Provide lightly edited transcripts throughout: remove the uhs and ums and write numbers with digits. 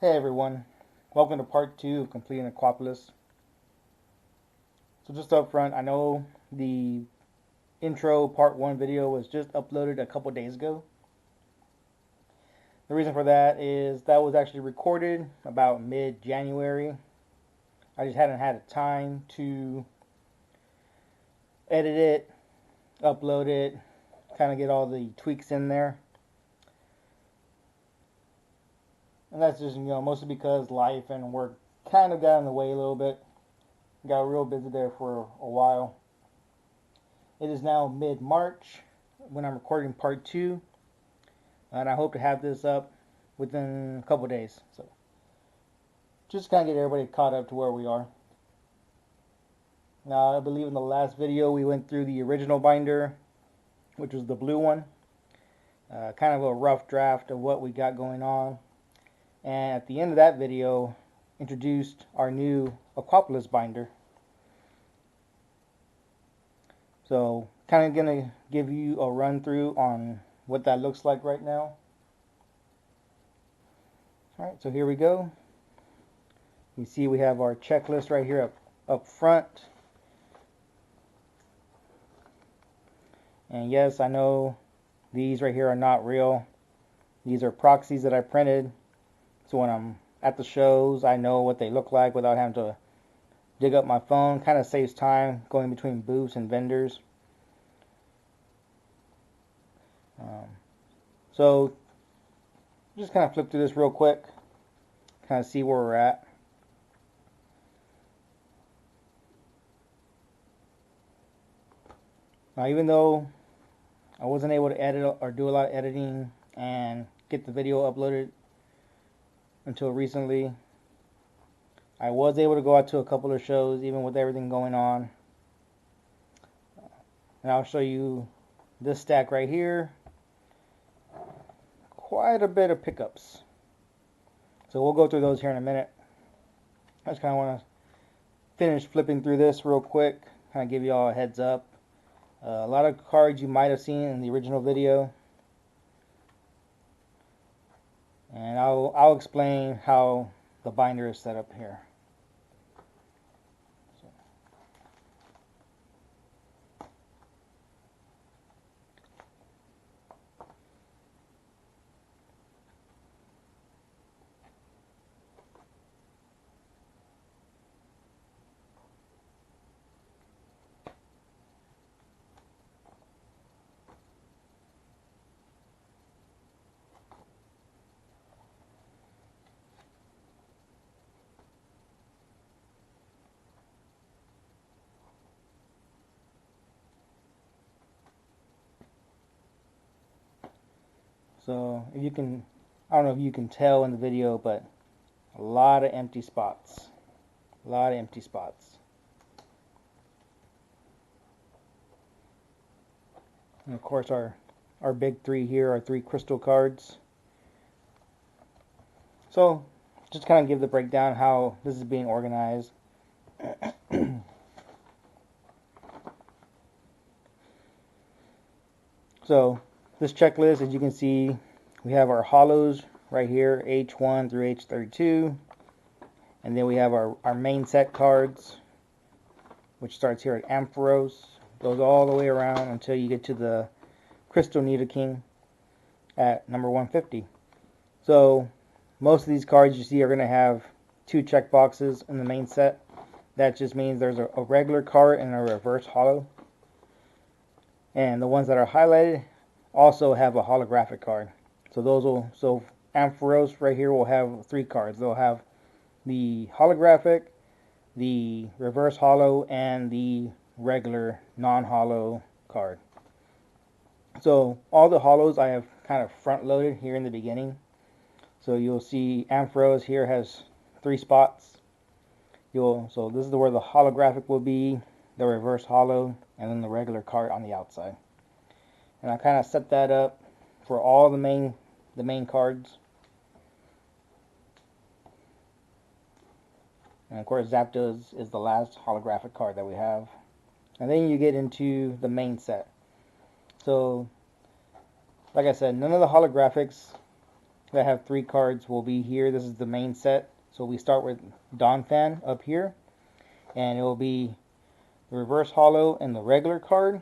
Hey everyone, welcome to part 2 of completing Aquapolis. So just up front, I know the intro part 1 video was just uploaded a couple days ago. The reason for that is that was actually recorded about mid-January. I just hadn't had the time to edit it, upload it, kind of get all the tweaks in there. And that's just, mostly because life and work kind of got in the way a little bit. Got real busy there for a while. It is now mid-March when I'm recording part 2, and I hope to have this up within a couple days. So just kind of get everybody caught up to where we are. Now, I believe in the last video we went through the original binder, which was the blue one. Kind of a rough draft of what we got going on. And at the end of that video, introduced our new Aquapolis binder. So, kind of going to give you a run through on what that looks like right now. Alright, so here we go. You see we have our checklist right here up front. And yes, I know these right here are not real. These are proxies that I printed. So when I'm at the shows, I know what they look like without having to dig up my phone. Kind of saves time going between booths and vendors. So just kind of flip through this real quick, kind of see where we're at. Now, even though I wasn't able to edit or do a lot of editing and get the video uploaded until recently, I was able to go out to a couple of shows even with everything going on. And I'll show you this stack right here. Quite a bit of pickups. So we'll go through those here in a minute. I just kind of want to finish flipping through this real quick, kind of give you all a heads up. A lot of cards you might have seen in the original video. And I'll explain how the binder is set up here. So if you can, I don't know if you can tell in the video, but a lot of empty spots. A lot of empty spots. And of course our big three here are 3 crystal cards. So just kind of give the breakdown how this is being organized. So this checklist, as you can see, we have our hollows right here, H1 through H32. And then we have our main set cards, which starts here at Ampharos, goes all the way around until you get to the Crystal Nidoking at number 150. So most of these cards you see are going to have 2 check boxes in the main set. That just means there's a regular card and a reverse holo. And the ones that are highlighted also have a holographic card. So Ampharos right here will have 3 cards. They'll have the holographic, the reverse holo, and the regular non-holo card. So all the holos I have kind of front loaded here in the beginning. So you'll see Ampharos here has 3 spots. So this is where the holographic will be, the reverse holo, and then the regular card on the outside. And I kind of set that up for all the main cards. And of course Zapdos is the last holographic card that we have. And then you get into the main set. So like I said, none of the holographics that have 3 cards will be here. This is the main set. So we start with Donphan up here, and it will be the reverse holo and the regular card,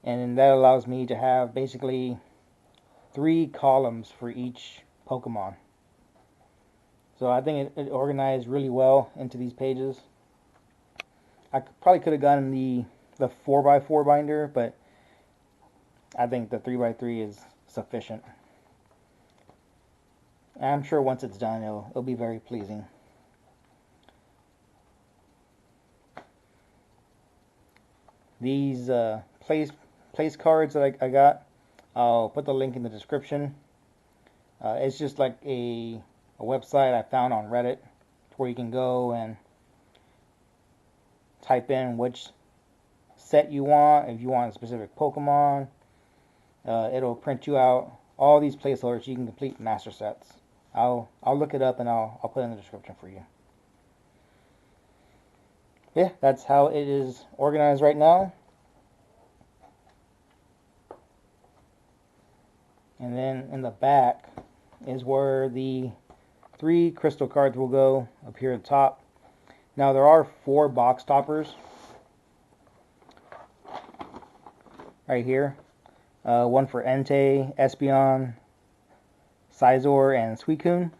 and then that allows me to have basically 3 columns for each Pokemon. So I think it organized really well into these pages. I probably could have gotten the 4x4 binder, but I think the 3x3 is sufficient. I'm sure once it's done, it'll be very pleasing. These place cards that I got, I'll put the link in the description. It's just like a website I found on Reddit where you can go and type in which set you want. If you want a specific Pokemon, it'll print you out all these placeholders so you can complete master sets. I'll look it up and I'll put it in the description for you. Yeah, that's how it is organized right now. And then in the back is where the 3 crystal cards will go up here at the top. Now there are 4 box toppers right here. One for Entei, Espeon, Scizor, and Suicune.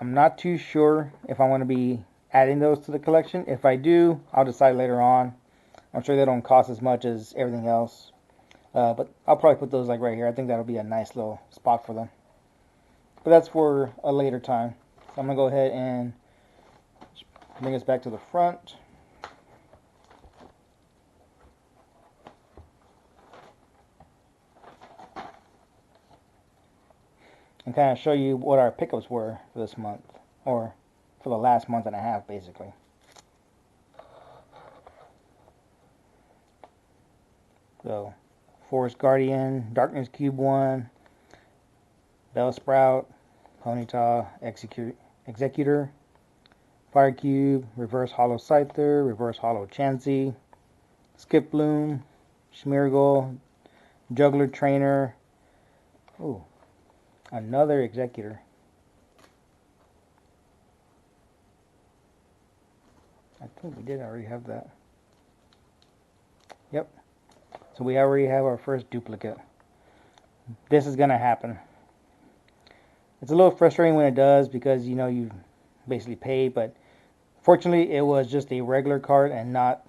I'm not too sure if I'm going to be adding those to the collection. If I do, I'll decide later on. I'm sure they don't cost as much as everything else. But I'll probably put those like right here. I think that'll be a nice little spot for them. But that's for a later time. So I'm going to go ahead and bring us back to the front. And kind of show you what our pickups were for this month, or for the last month and a half, basically. So, Forest Guardian, Darkness Cube 1, Bellsprout, Ponyta, Executor, Fire Cube, Reverse Holo Scyther, Reverse Holo Chansey, Skiploom, Smeargle, Juggler Trainer. Ooh. Another Executor. I think we did already have that. Yep. So we already have our first duplicate. This is going to happen. It's a little frustrating when it does because, you know, you basically pay, but fortunately it was just a regular card and not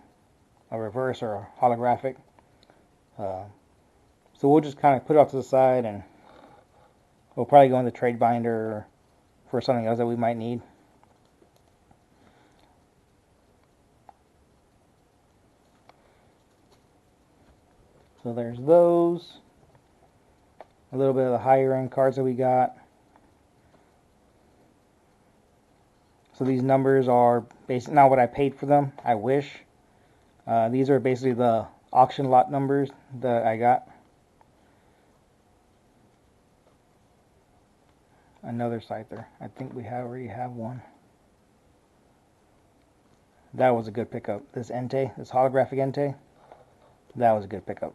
a reverse or a holographic. So we'll just kind of put it off to the side, and we'll probably go in the trade binder for something else that we might need. So there's those. A little bit of the higher end cards that we got. So these numbers are basically not what I paid for them. I wish. These are basically the auction lot numbers that I got. Another Scyther. I think we already have one. That was a good pickup. This Entei, this holographic Entei, that was a good pickup.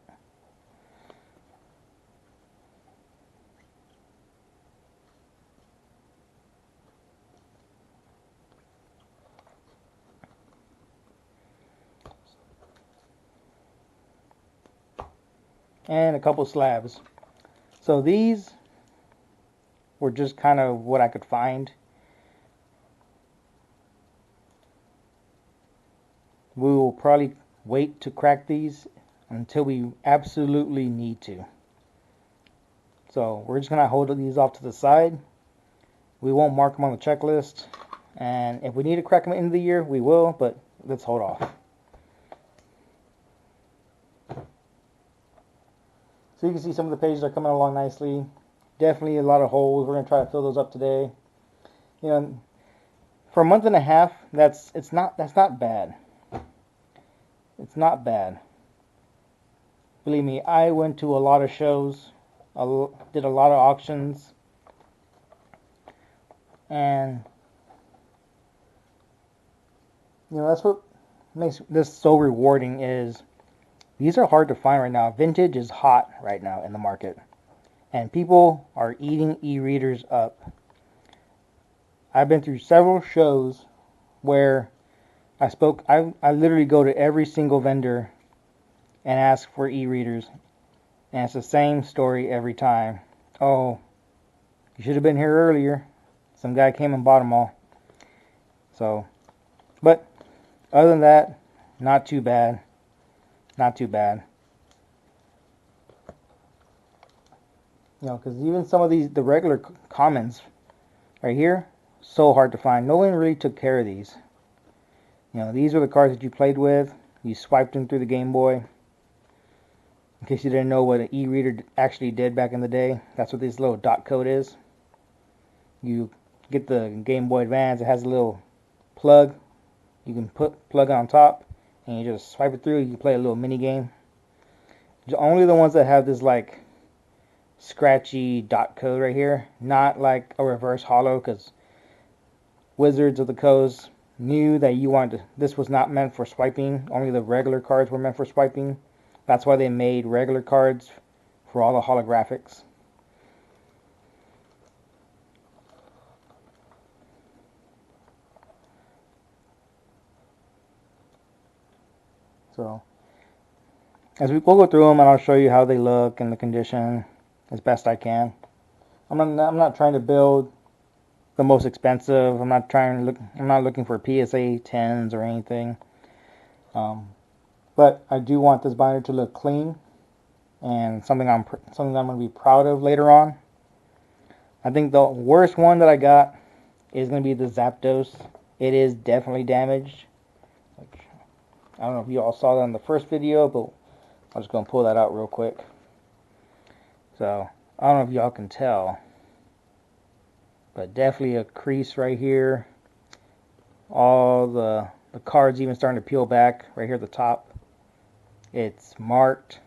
And a couple slabs. So these were just kind of what I could find. We will probably wait to crack these until we absolutely need to. So we're just going to hold these off to the side. We won't mark them on the checklist. And if we need to crack them at the end of the year, we will, but let's hold off. So you can see some of the pages are coming along nicely. Definitely a lot of holes. We're going to try to fill those up today. You know, for a month and a half, that's not bad. It's not bad. Believe me, I went to a lot of shows, did a lot of auctions, and you know, that's what makes this so rewarding. Is these are hard to find right now. Vintage is hot right now in the market. and people are eating e-readers up. I've been through several shows where I literally go to every single vendor and ask for e-readers, and it's the same story every time. Oh, you should have been here earlier. Some guy came and bought them all. So, but other than that, not too bad. Not too bad. You know, because even some of the regular commons right here, so hard to find. No one really took care of these. You know, these are the cards that you played with. You swiped them through the Game Boy. In case you didn't know what an e-reader actually did back in the day, that's what this little dot code is. You get the Game Boy Advance, it has a little plug. You can plug it on top, and you just swipe it through. You can play a little mini game. Only the ones that have this like scratchy dot code right here, not like a reverse holo, because Wizards of the Coast knew that this was not meant for swiping. Only the regular cards were meant for swiping. That's why they made regular cards for all the holographics. So, we'll go through them, and I'll show you how they look and the condition as best I can. I'm not trying to build the most expensive. I'm not looking for PSA 10s or anything. But I do want this binder to look clean and something I'm going to be proud of later on. I think the worst one that I got is going to be the Zapdos. It is definitely damaged. I don't know if you all saw that in the first video, but I'm just going to pull that out real quick. So, I don't know if y'all can tell, but definitely a crease right here. All the cards even starting to peel back right here at the top. It's marked.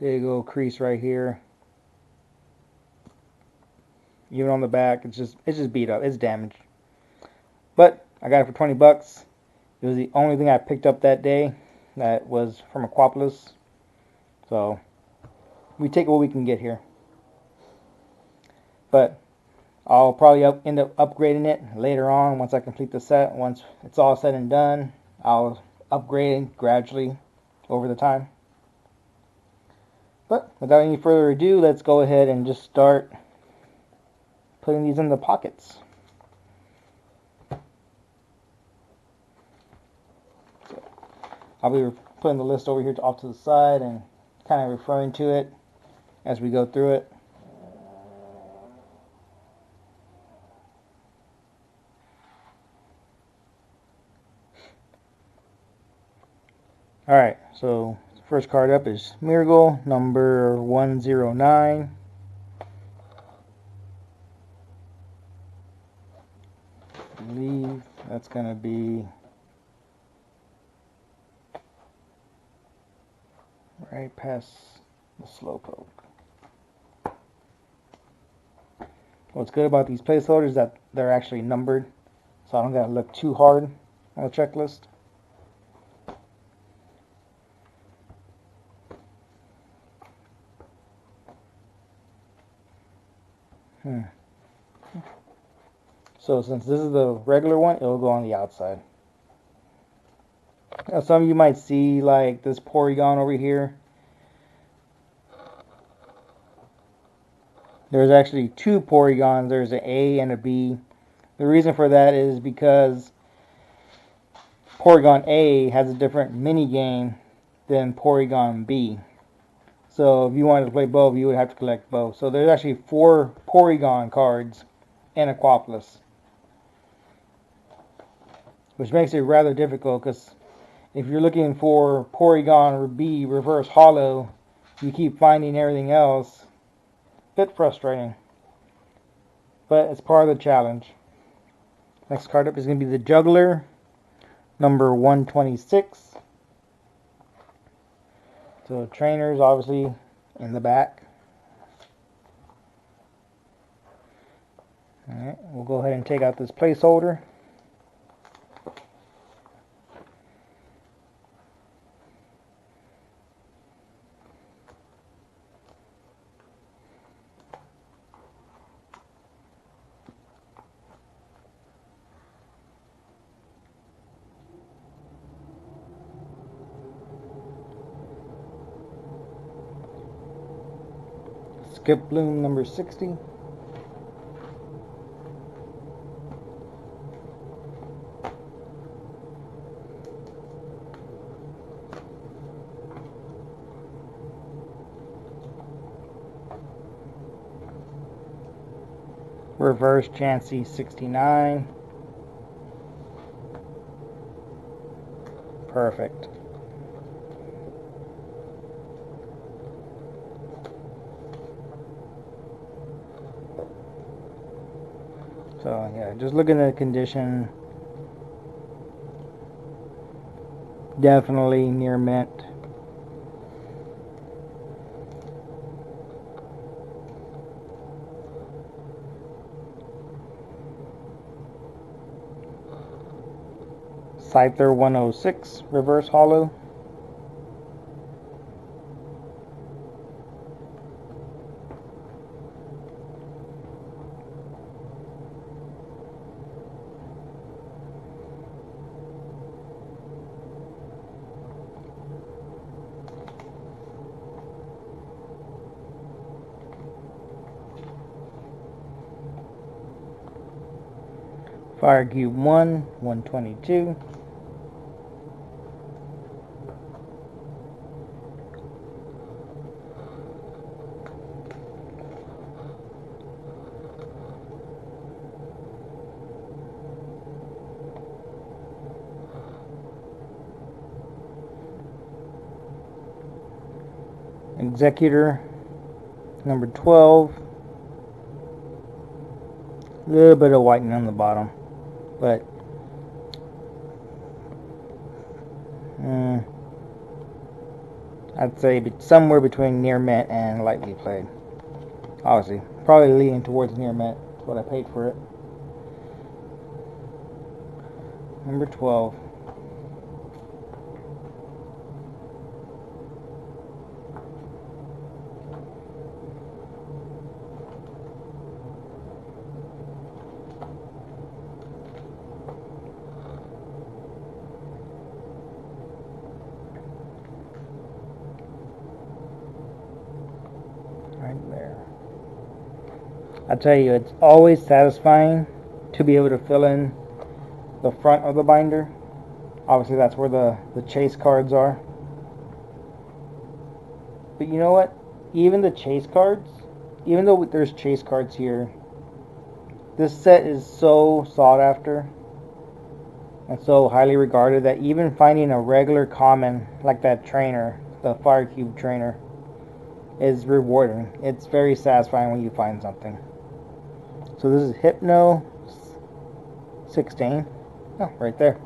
There you go, crease right here. Even on the back, it's just beat up. It's damaged. But I got it for 20 bucks. It was the only thing I picked up that day that was from Aquapolis. So we take what we can get here. But I'll probably end up upgrading it later on once I complete the set. Once it's all said and done, I'll upgrade it gradually over the time. But without any further ado, let's go ahead and just start putting these in the pockets. So I'll be putting the list over here off to the side and kind of referring to it as we go through it. Alright, so first card up is Miracle number 109. I believe that's going to be right past the Slowpoke. What's good about these placeholders is that they're actually numbered, so I don't got to look too hard on the checklist. So since this is the regular one, it'll go on the outside. Now some of you might see like this Porygon over here. There's actually two Porygons. There's an A and a B. The reason for that is because Porygon A has a different mini game than Porygon B. So if you wanted to play both, you would have to collect both. So there's actually 4 Porygon cards in Aquapolis, which makes it rather difficult because if you're looking for Porygon B reverse holo, you keep finding everything else. Bit frustrating, but it's part of the challenge. Next card up is going to be the Juggler number 126. So trainers obviously in the back. Alright, we'll go ahead and take out this placeholder. skip loom number 60. Reverse Chansey 69. Perfect. So yeah, just looking at the condition, definitely near mint. Scyther 106 reverse hollow. Fire Cube 1, 122. Executor number 12. A little bit of whitening on the bottom, but I'd say somewhere between near mint and lightly played. Obviously, probably leaning towards near mint. That's what I paid for it. Number 12. Right there. I tell you, it's always satisfying to be able to fill in the front of the binder. Obviously, that's where the chase cards are. But you know what? Even the chase cards, even though there's chase cards here, this set is so sought after and so highly regarded that even finding a regular common like that trainer, the Fire Cube trainer, is rewarding. It's very satisfying when you find something. So this is Hypno 16. Oh, right there.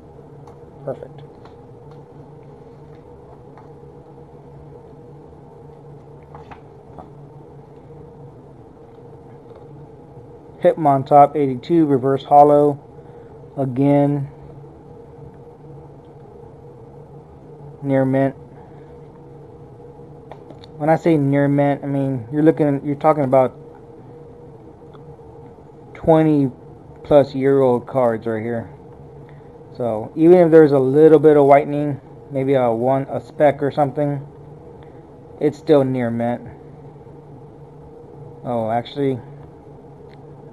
Perfect. Hitmontop 82 reverse hollow. Again, near mint. When I say near mint, I mean you're talking about 20 plus year old cards right here. So even if there's a little bit of whitening, maybe a speck or something, it's still near mint. Oh, actually,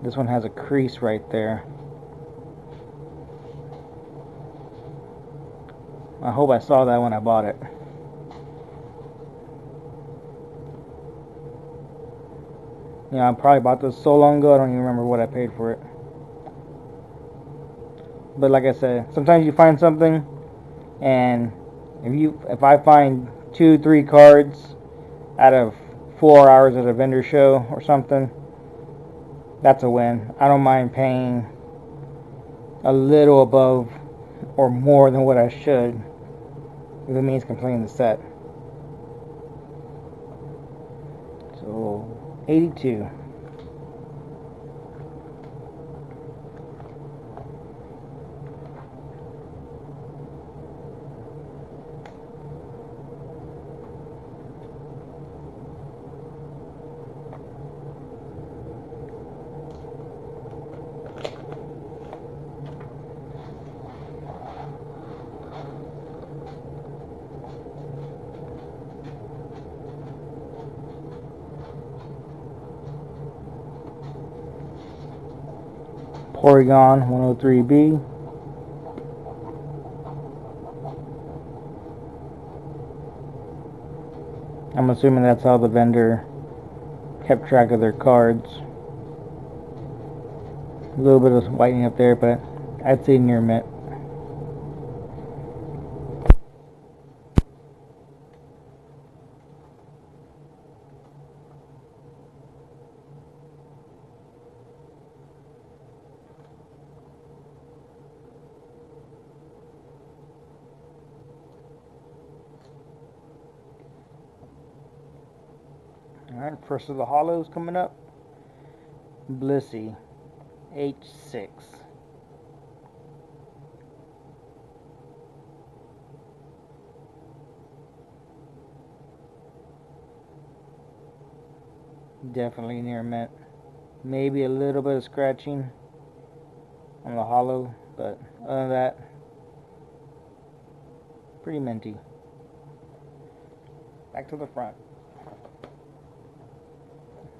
this one has a crease right there. I hope I saw that when I bought it. I probably bought this so long ago, I don't even remember what I paid for it. But like I said, sometimes you find something, and if I find 2-3 cards out of 4 hours at a vendor show or something, that's a win. I don't mind paying a little above or more than what I should if it means completing the set. So 82. Porygon 103B. I'm assuming that's how the vendor kept track of their cards. A little bit of whitening up there, but I'd say near mint. Alright, first of the hollows coming up. Blissey H6. Definitely near mint. Maybe a little bit of scratching on the hollow, but other than that, pretty minty. Back to the front.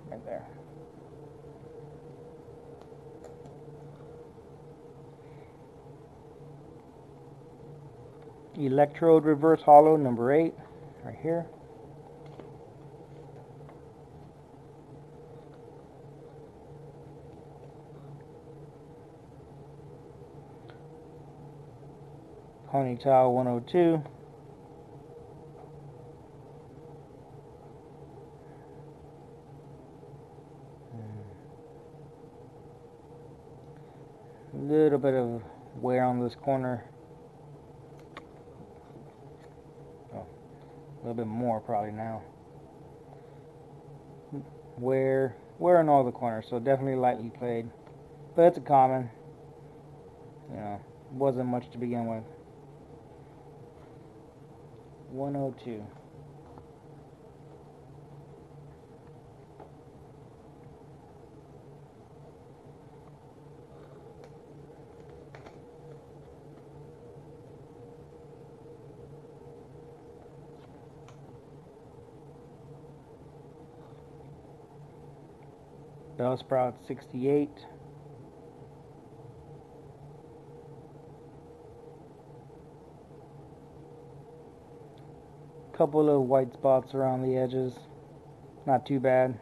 Right there. Electrode reverse hollow number 8, right here. Ponytail 102. A little bit of wear on this corner. Oh, a little bit more probably now. Wear in all the corners, so definitely lightly played. But it's a common. You know, wasn't much to begin with. 102. Bellsprout 68. Couple of white spots around the edges. Not too bad.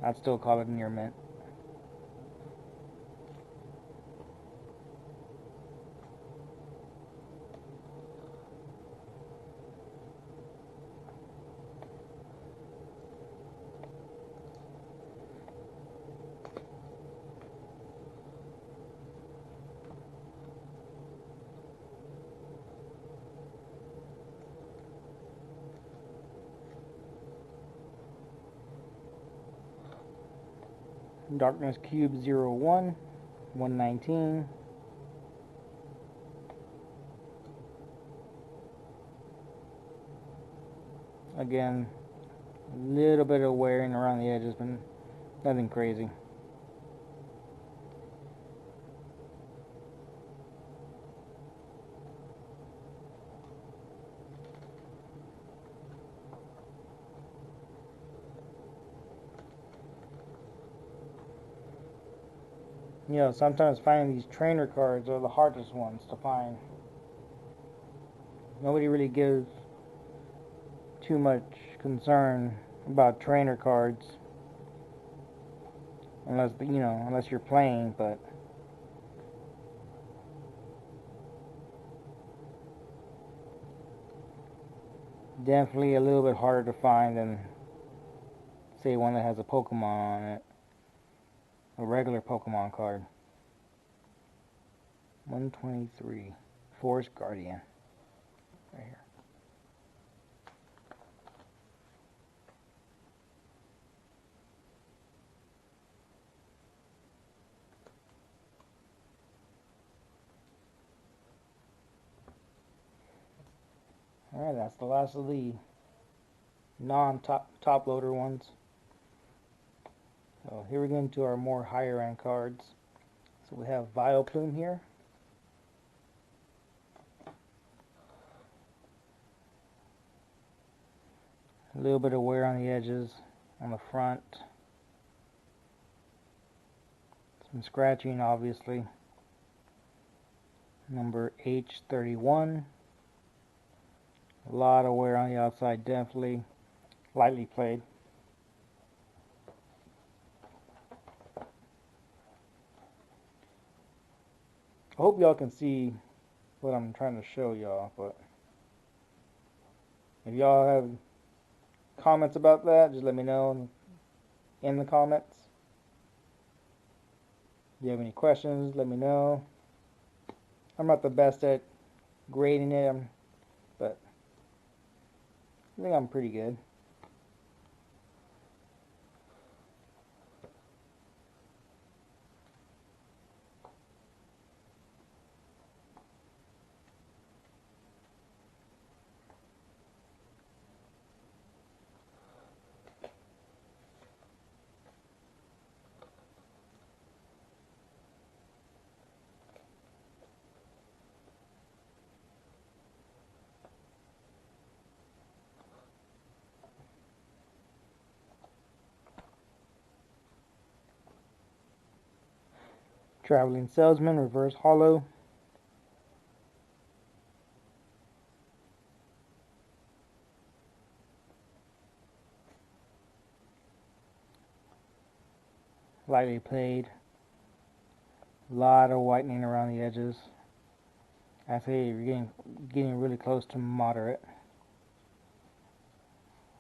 I'd still call it near mint. Darkness Cube 01, 119. Again, a little bit of wearing around the edges, but nothing crazy. You know, sometimes finding these trainer cards are the hardest ones to find. Nobody really gives too much concern about trainer cards unless you're playing, but definitely a little bit harder to find than, say, one that has a Pokemon on it, a regular Pokemon card. 123, Forest Guardian, right here. Alright, that's the last of the non-top loader ones. So here we go into our more higher end cards. So we have Vileplume here. A little bit of wear on the edges, on the front. Some scratching, obviously. Number H31. A lot of wear on the outside, definitely. Lightly played. I hope y'all can see what I'm trying to show y'all, but if y'all have comments about that, just let me know in the comments. If you have any questions, let me know. I'm not the best at grading it, but I think I'm pretty good. Traveling Salesman, reverse hollow. Lightly played. A lot of whitening around the edges. I say you're getting really close to moderate.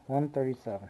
137.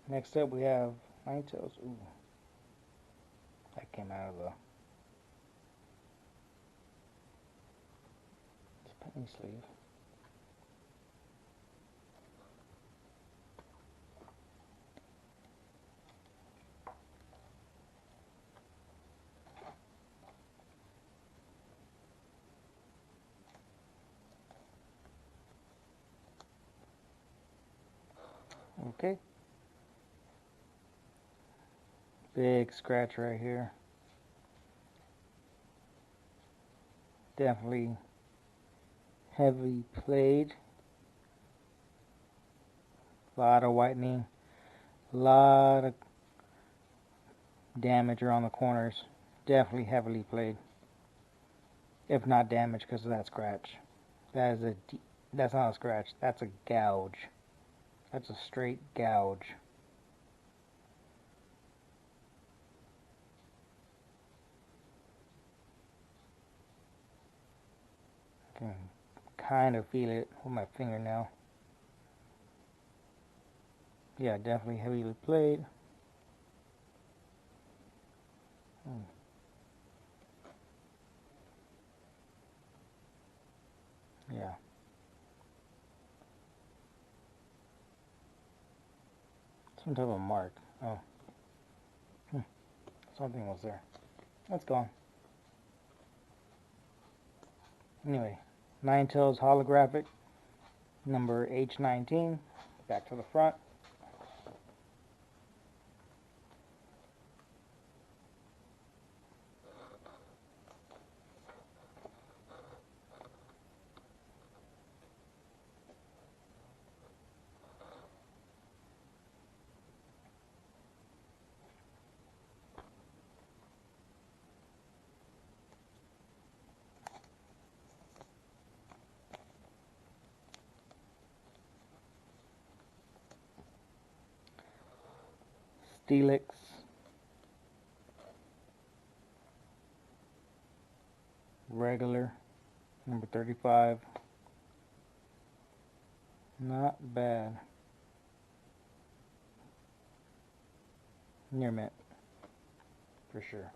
Next up we have Nine Tails. Ooh, that came out of the penny sleeve. Okay. Big scratch right here. Definitely heavy played. A lot of whitening. A lot of damage around the corners. Definitely heavily played. If not damage because of that scratch. That's not a scratch. That's a gouge. That's a straight gouge. I can kind of feel it with my fingernail. Yeah, definitely heavily played. Yeah. Some type of mark. Oh. Something was there. That's gone. Anyway, Nine Tails holographic, number H19. Back to the front. Steelix. Regular, number 35. Not bad. near mint, for sure.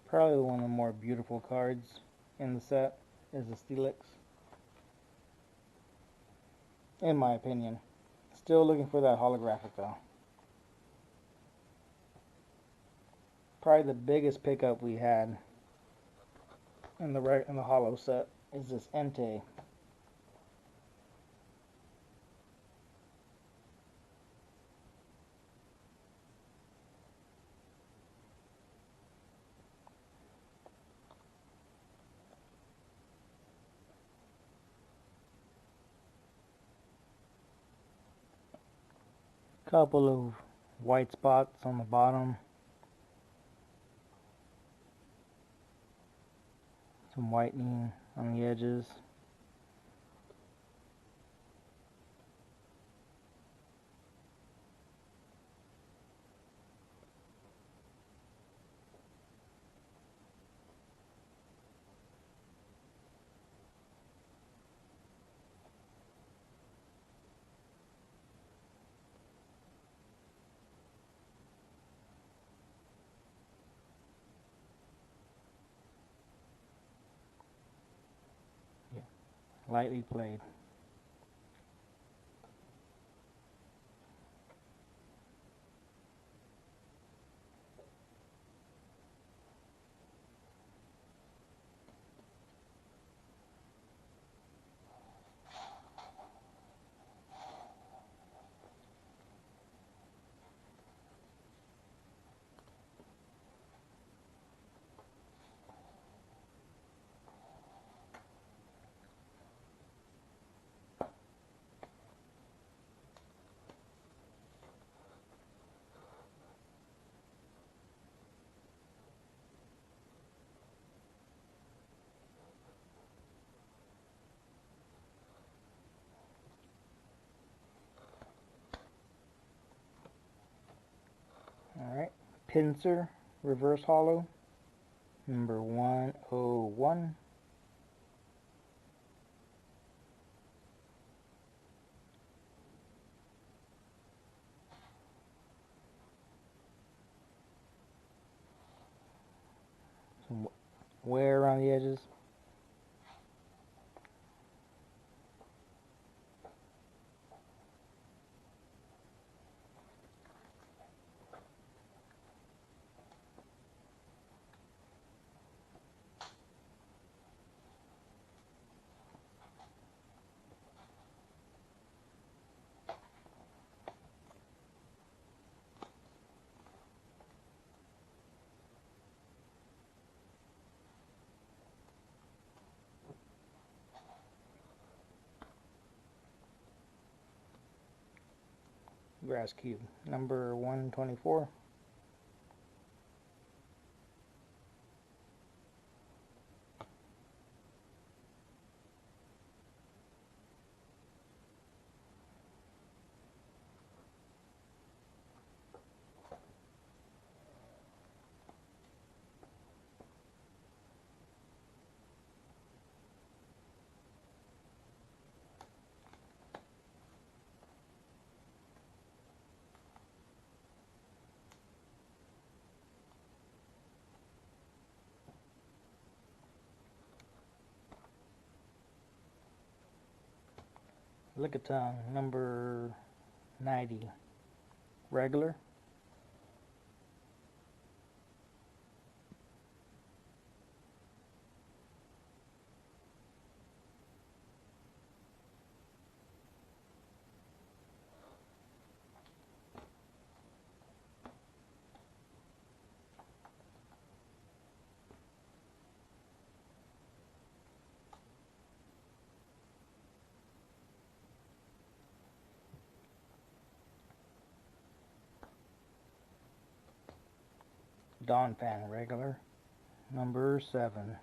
Probably one of the more beautiful cards in the set is the Steelix, in my opinion. Still looking for that holographic though. Probably the biggest pickup we had in the holo set is this Entei. Couple of white spots on the bottom. Some whitening on the edges. Yeah, lightly played. Alright, Pincer reverse holo, number 101. Some wear around the edges. Grass cube, number 124. Lickitung, number 90. Regular. Dawn Fan regular, number 7.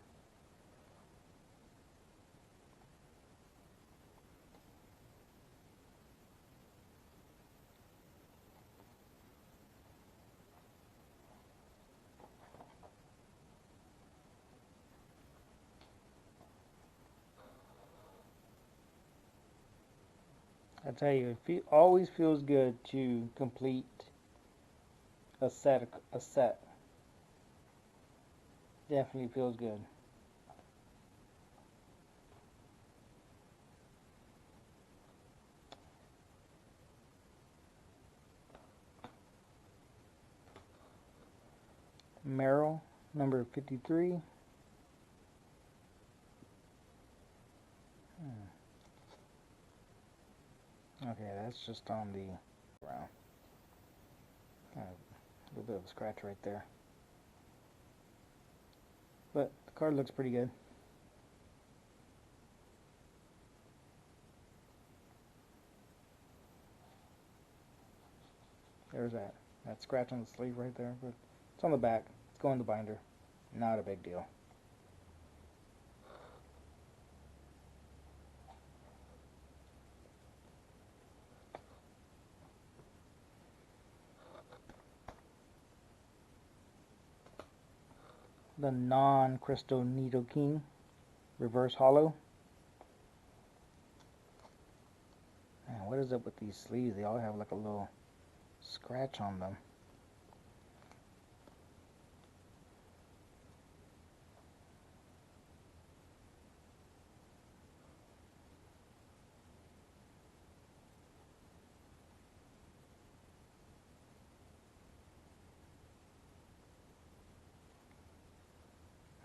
I tell you, it always feels good to complete a set. Definitely feels good. Merrill, number 53. Okay, that's just on the ground. A little bit of a scratch right there. But the card looks pretty good. There's that scratch on the sleeve right there, but it's on the back. It's going in the binder. Not a big deal. The non-crystal Nidoking reverse hollow. Man, what is up with these sleeves? They all have like a little scratch on them.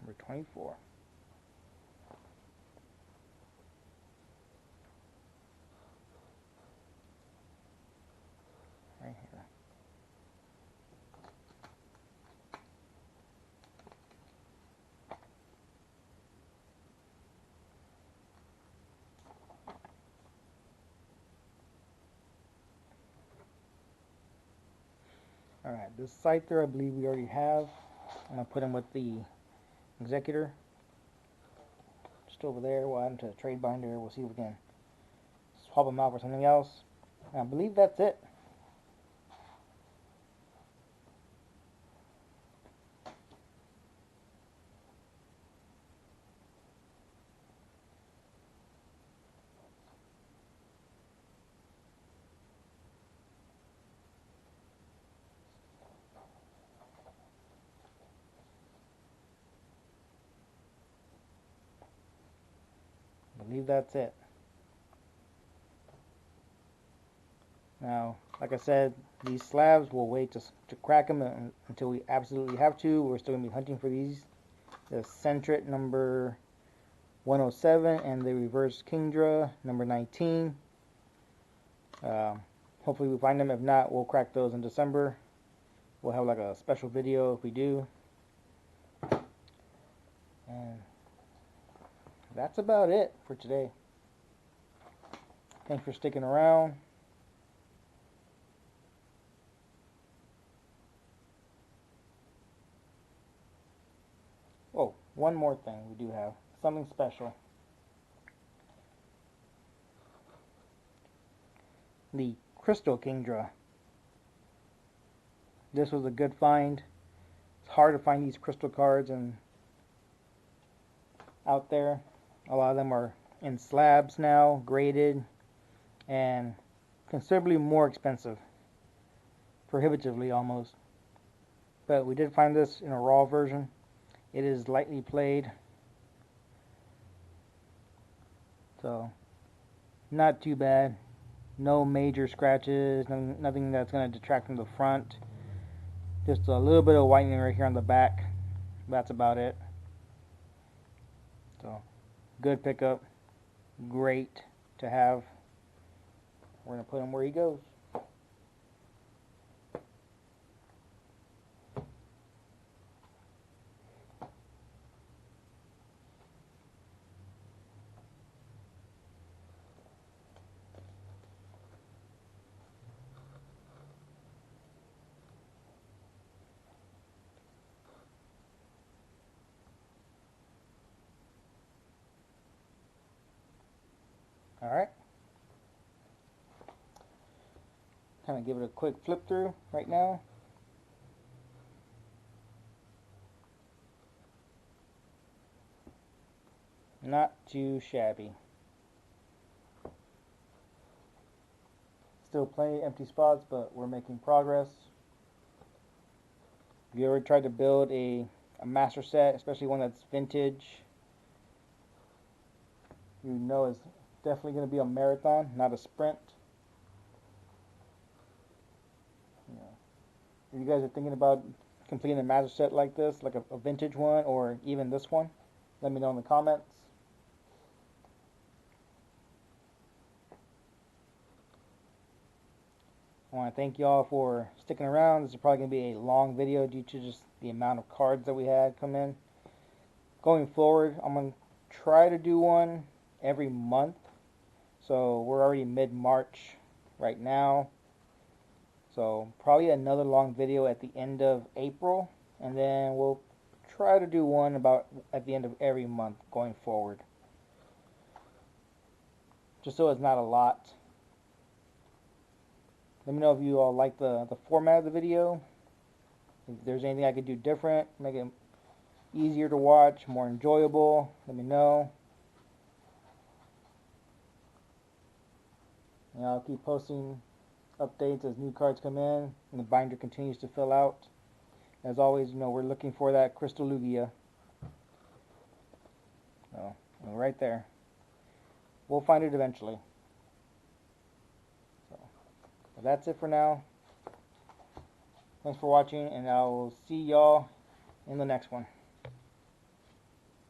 Number 24. Right here. Alright, this Scyther I believe we already have. I'm going to put him with the Executor. Just over there. We'll add him to the trade binder. We'll see if we can swap him out for something else. And I believe that's it. I believe that's it. Now, like I said, these slabs, we'll wait to crack them until we absolutely have to. We're still going to be hunting for these. The Centret number 107 and the reverse Kingdra number 19. Hopefully we find them. If not, we'll crack those in December. We'll have like a special video if we do. And that's about it for today. Thanks for sticking around. Oh, one more thing we do have. Something special. The Crystal Kingdra. This was a good find. It's hard to find these crystal cards and out there. A lot of them are in slabs now, graded, and considerably more expensive. Prohibitively almost. But we did find this in a raw version. It is lightly played. So, not too bad. No major scratches, nothing that's going to detract from the front. Just a little bit of whitening right here on the back. That's about it. So, good pickup. Great to have. We're going to put him where he goes. Alright. Kind of give it a quick flip through right now. Not too shabby. still plenty empty spots, but we're making progress. If you ever tried to build a master set, especially one that's vintage, you know it's definitely going to be a marathon, not a sprint. You know, if you guys are thinking about completing a master set like this, like a vintage one, or even this one, let me know in the comments. I want to thank y'all for sticking around. This is probably going to be a long video due to just the amount of cards that we had come in. Going forward, I'm going to try to do one every month. So we're already mid-March right now. So probably another long video at the end of April. And then we'll try to do one about at the end of every month going forward. Just so it's not a lot. Let me know if you all like the format of the video. If there's anything I could do different, make it easier to watch, more enjoyable, let me know. And I'll keep posting updates as new cards come in and the binder continues to fill out. As always, you know, we're looking for that Crystal Lugia. So, right there. We'll find it eventually. So that's it for now. Thanks for watching, and I will see y'all in the next one.